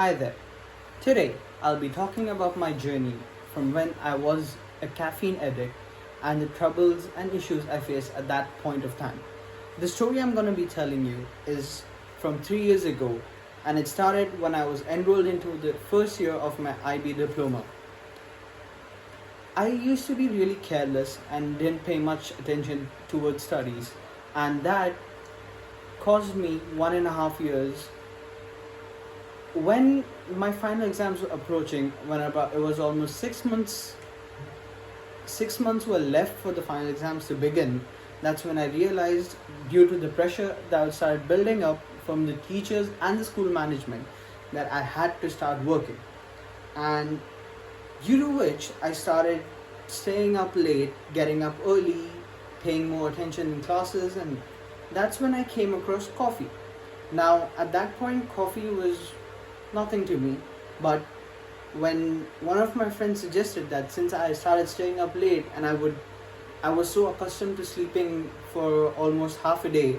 Hi there. Today I'll be talking about my journey from when I was a caffeine addict and the troubles and issues I faced at that point of time. The story I'm going to be telling you is from 3 years ago, and it started when I was enrolled into the first year of my IB diploma. I used to be really careless and didn't pay much attention towards studies, and that caused me 1.5 years. When my final exams were approaching, it was almost 6 months, 6 months were left for the final exams to begin. That's when I realized, due to the pressure that started building up from the teachers and the school management, that I had to start working. And due to which I started staying up late, getting up early, paying more attention in classes, and that's when I came across coffee. Now, at that point, coffee was nothing to me, but when one of my friends suggested that, since I started staying up late and I was so accustomed to sleeping for almost half a day,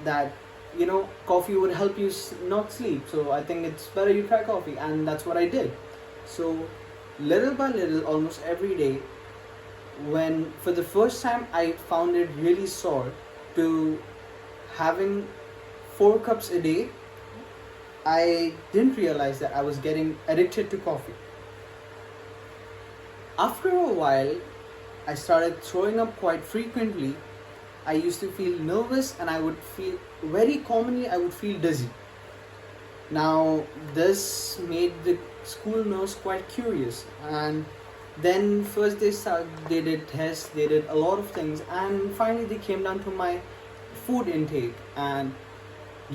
that coffee would help you not sleep, so I think it's better you try coffee, and that's what I did. So little by little, almost every day, when for the first time I found it really sore to having 4 cups a day, I didn't realize that I was getting addicted to coffee. After a while, I started throwing up quite frequently. I used to feel nervous, and very commonly I would feel dizzy. Now, this made the school nurse quite curious, and then first they did tests, they did a lot of things, and finally they came down to my food intake, and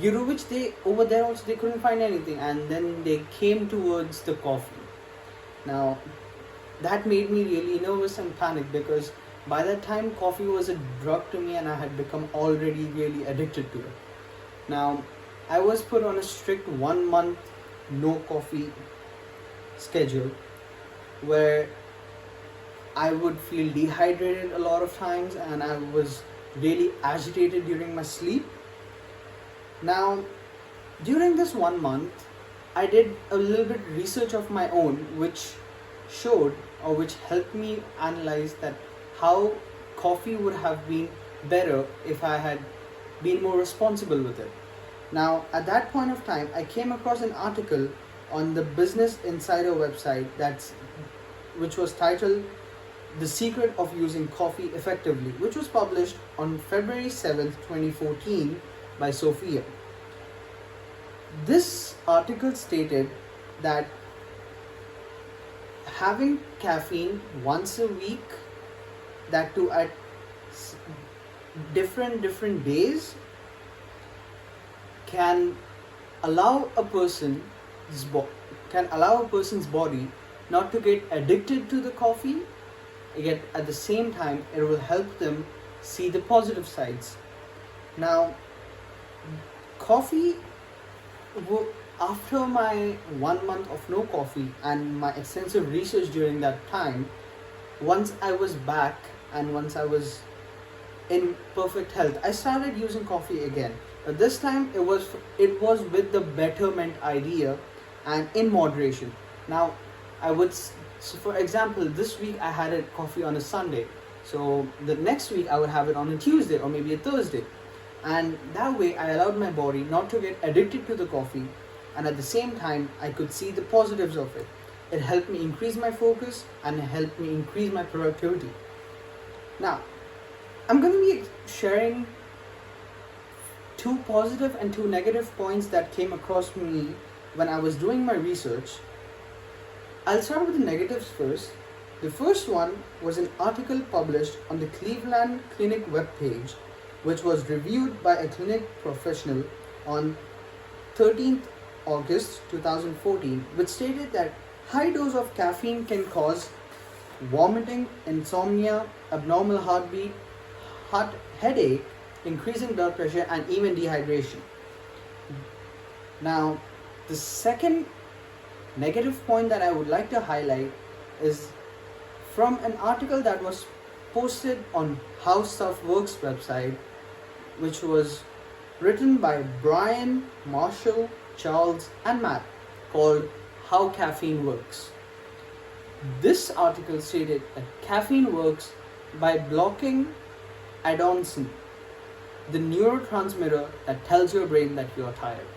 due to which over there also they couldn't find anything, and then they came towards the coffee. Now, that made me really nervous and panicked, because by that time coffee was a drug to me and I had become already really addicted to it. Now, I was put on a strict 1 month no coffee schedule, where I would feel dehydrated a lot of times, and I was really agitated during my sleep. Now, during this 1 month, I did a little bit research of my own, which which helped me analyze that how coffee would have been better if I had been more responsible with it. Now, at that point of time, I came across an article on the Business Insider website which was titled "The Secret of Using Coffee Effectively," which was published on February 7th, 2014 by Sophia. This article stated that having caffeine once a week, that too at different days, can allow a person's body not to get addicted to the coffee, yet at the same time it will help them see the positive sides. Now, coffee, after my 1 month of no coffee and my extensive research during that time, once I was back and once I was in perfect health, I started using coffee again. But this time it was with the betterment idea and in moderation. Now, so for example, this week I had a coffee on a Sunday, so the next week I would have it on a Tuesday or maybe a Thursday. And that way I allowed my body not to get addicted to the coffee, and at the same time I could see the positives of it. It helped me increase my focus and helped me increase my productivity. Now, I'm going to be sharing 2 positive and 2 negative points that came across me when I was doing my research. I'll start with the negatives first. The first one was an article published on the Cleveland Clinic webpage, which was reviewed by a clinic professional on 13th August 2014, which stated that high dose of caffeine can cause vomiting, insomnia, abnormal heartbeat, headache, increasing blood pressure, and even dehydration. Now, the second negative point that I would like to highlight is from an article that was posted on How Stuff Works website, which was written by Brian, Marshall, Charles, and Matt, called How Caffeine Works. This article stated that caffeine works by blocking adenosine, the neurotransmitter that tells your brain that you are tired.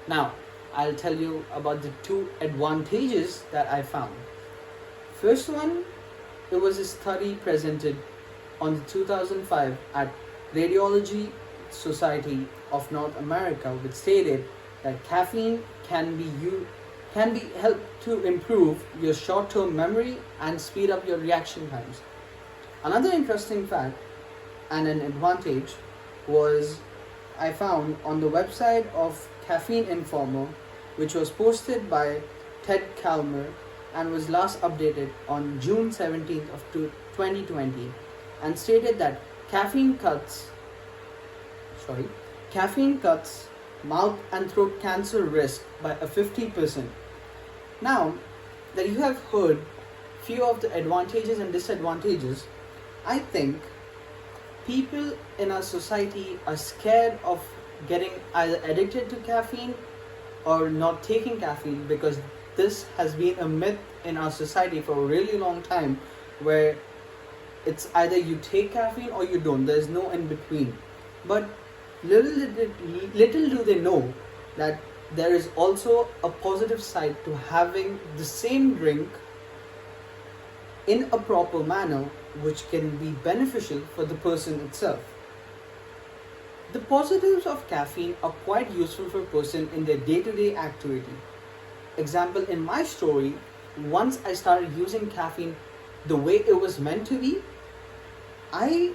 Now, I'll tell you about the two advantages that I found. First one, it was a study presented on the 2005 at Radiology Society of North America, which stated that caffeine can be helped to improve your short-term memory and speed up your reaction times. Another interesting fact and an advantage was I found on the website of Caffeine Informer, which was posted by Ted Calmer and was last updated on June 17th of 2020, and stated that caffeine cuts mouth and throat cancer risk by a 50%. Now that you have heard few of the advantages and disadvantages, I think people in our society are scared of getting either addicted to caffeine or not taking caffeine, because this has been a myth in our society for a really long time, where it's either you take caffeine or you don't. There's no in between. But little do they know that there is also a positive side to having the same drink in a proper manner, which can be beneficial for the person itself. The positives of caffeine are quite useful for a person in their day-to-day activity. Example, in my story, once I started using caffeine the way it was meant to be, I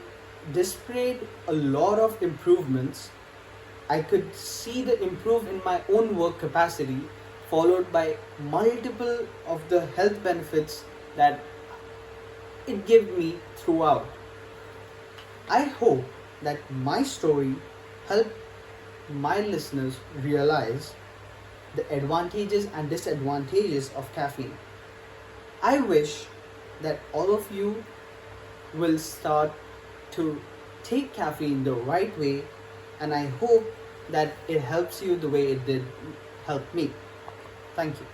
displayed a lot of improvements. I could see the improve in my own work capacity, followed by multiple of the health benefits that it gave me throughout. I hope that my story helped my listeners realize the advantages and disadvantages of caffeine. I wish that all of you will start to take caffeine the right way, and I hope that it helps you the way it did help me. Thank you.